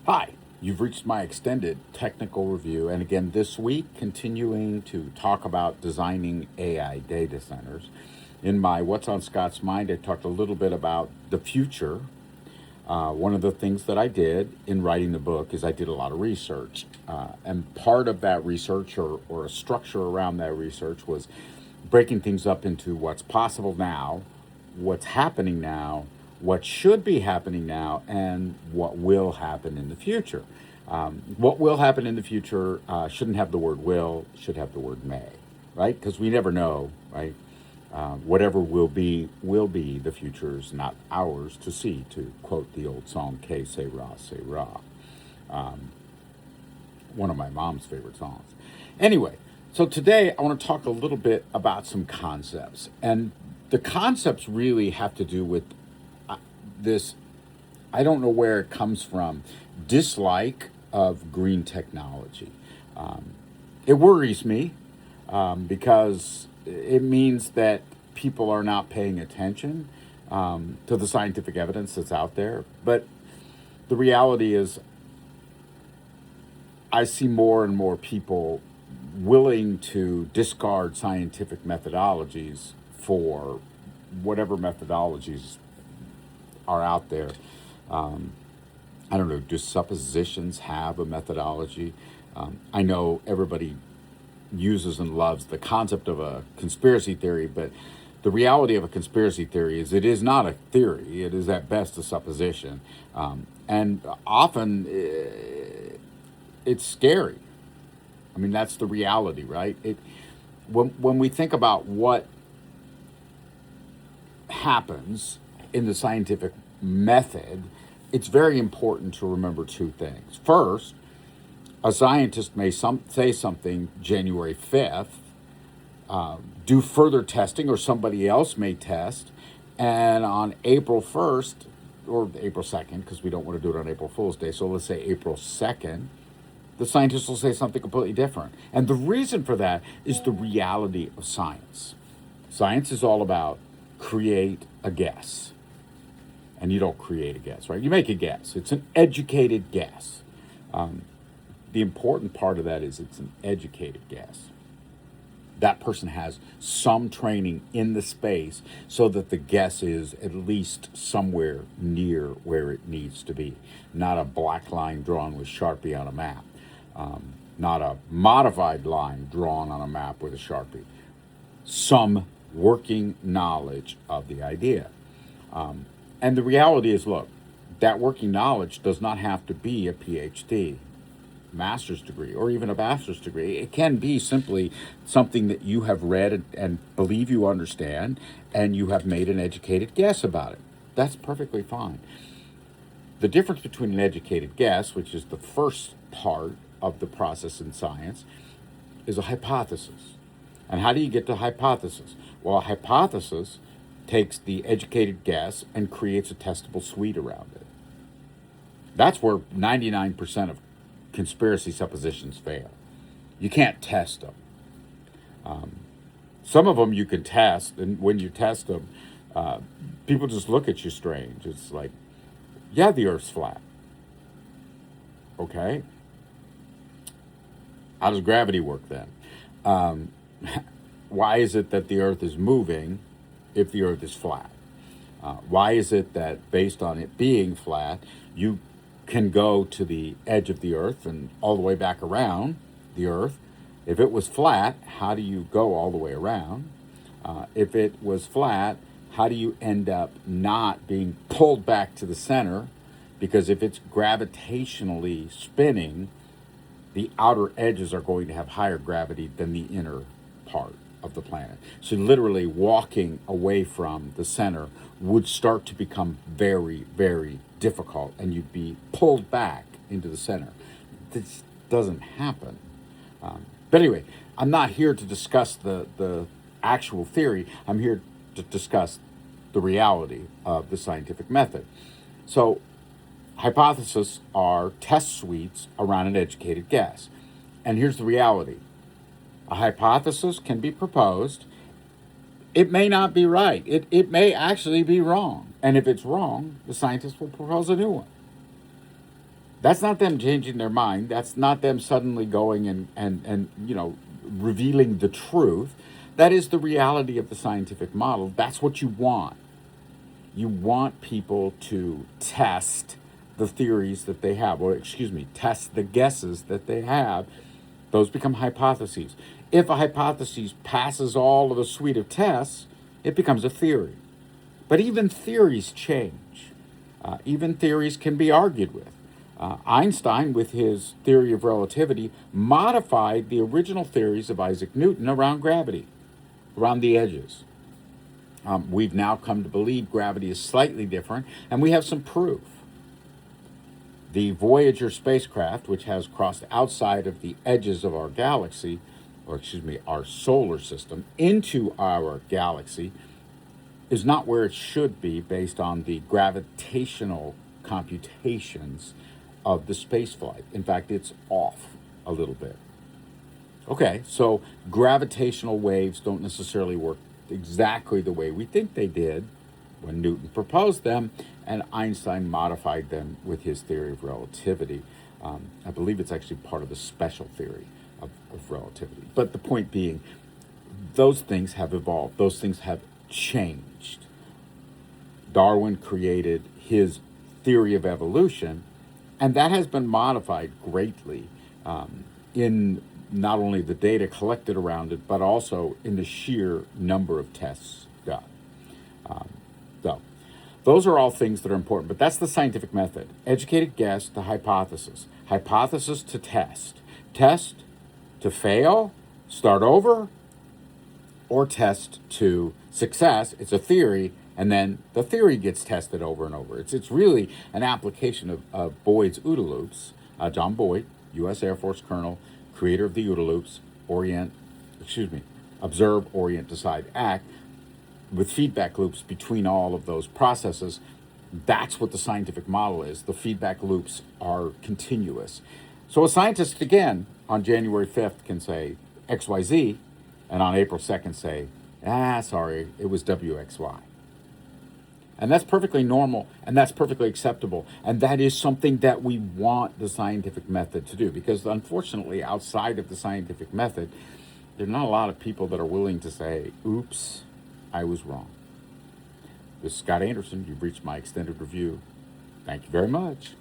Hi, you've reached my extended technical review, and again this week, continuing to talk about designing AI data centers. In my What's on Scott's Mind, I talked a little bit about the future. One of the things that I did in writing the book is I did a lot of research. And part of that research, or a structure around that research, was breaking things up into what's possible now, what's happening now, what should be happening now, and what will happen in the future. What will happen in the future shouldn't have the word will, should have the word may, right? Because we never know, right? Whatever will be. The future is not ours to see, to quote the old song, K, say rah. One of my mom's favorite songs. Anyway, so today I want to talk a little bit about some concepts. And the concepts really have to do with this, I don't know where it comes from, dislike of green technology. It worries me because it means that people are not paying attention to the scientific evidence that's out there. But the reality is, I see more and more people willing to discard scientific methodologies for whatever methodologies are out there. I don't know, do suppositions have a methodology? I know everybody uses and loves the concept of a conspiracy theory, but the reality of a conspiracy theory is it is not a theory. It is at best a supposition. And often it's scary. I mean, that's the reality, right? When we think about what happens in the scientific method, it's very important to remember two things. First, a scientist may say something January 5th, do further testing, or somebody else may test, and on April 1st, or April 2nd, because we don't want to do it on April Fool's Day, so let's say April 2nd, the scientists will say something completely different. And the reason for that is the reality of science. Science is all about create a guess. And you don't create a guess, right? You make a guess. It's an educated guess. The important part of that is it's an educated guess. That person has some training in the space so that the guess is at least somewhere near where it needs to be. Not a black line drawn with Sharpie on a map. Not a modified line drawn on a map with a Sharpie. Some working knowledge of the idea. And the reality is, look, that working knowledge does not have to be a PhD, master's degree, or even a bachelor's degree. It can be simply something that you have read and believe you understand, and you have made an educated guess about it. That's perfectly fine. The difference between an educated guess, which is the first part of the process in science, is a hypothesis. And how do you get to hypothesis? Well, a hypothesis takes the educated guess and creates a testable suite around it. That's where 99% of conspiracy suppositions fail. You can't test them. Some of them you can test, and when you test them, people just look at you strange. It's like, yeah, the Earth's flat. Okay. How does gravity work then? Why is it that the Earth is moving if the Earth is flat? Why is it that based on it being flat, you can go to the edge of the Earth and all the way back around the Earth? If it was flat, how do you go all the way around? If it was flat, how do you end up not being pulled back to the center? Because if it's gravitationally spinning, the outer edges are going to have higher gravity than the inner part of the planet. So literally walking away from the center would start to become very, very difficult, and you'd be pulled back into the center. This doesn't happen. But anyway, I'm not here to discuss the actual theory. I'm here to discuss the reality of the scientific method. So hypotheses are test suites around an educated guess. And here's the reality. A hypothesis can be proposed. It may not be right. It may actually be wrong. And if it's wrong, the scientist will propose a new one. That's not them changing their mind. That's not them suddenly going and revealing the truth. That is the reality of the scientific model. That's what you want. You want people to test the theories that they have, or excuse me, test the guesses that they have. Those become hypotheses. If a hypothesis passes all of the suite of tests, it becomes a theory. But even theories change. Even theories can be argued with. Einstein, with his theory of relativity, modified the original theories of Isaac Newton around gravity, around the edges. We've now come to believe gravity is slightly different, and we have some proof. The Voyager spacecraft, which has crossed outside of the edges of our galaxy, or excuse me, our solar system, into our galaxy, is not where it should be based on the gravitational computations of the spaceflight. In fact, it's off a little bit. Okay, so gravitational waves don't necessarily work exactly the way we think they did when Newton proposed them, and Einstein modified them with his theory of relativity. I believe it's actually part of the special theory of relativity. But the point being, those things have evolved, those things have changed. Darwin created his theory of evolution, and that has been modified greatly in not only the data collected around it, but also in the sheer number of tests done. So, those are all things that are important, but that's the scientific method. Educated guess to hypothesis. Hypothesis to test. Test to fail, start over, or test to success. It's a theory, and then the theory gets tested over and over. It's really an application of Boyd's OODA loops. John Boyd, U.S. Air Force Colonel, creator of the OODA loops, observe, orient, decide, act, with feedback loops between all of those processes. That's what the scientific model is. The feedback loops are continuous. So a scientist, again, on January 5th can say XYZ, and on April 2nd say, sorry, it was WXY. And that's perfectly normal, and that's perfectly acceptable. And that is something that we want the scientific method to do, because unfortunately, outside of the scientific method, there are not a lot of people that are willing to say, oops, I was wrong. This is Scott Anderson. You've reached my extended review. Thank you very much.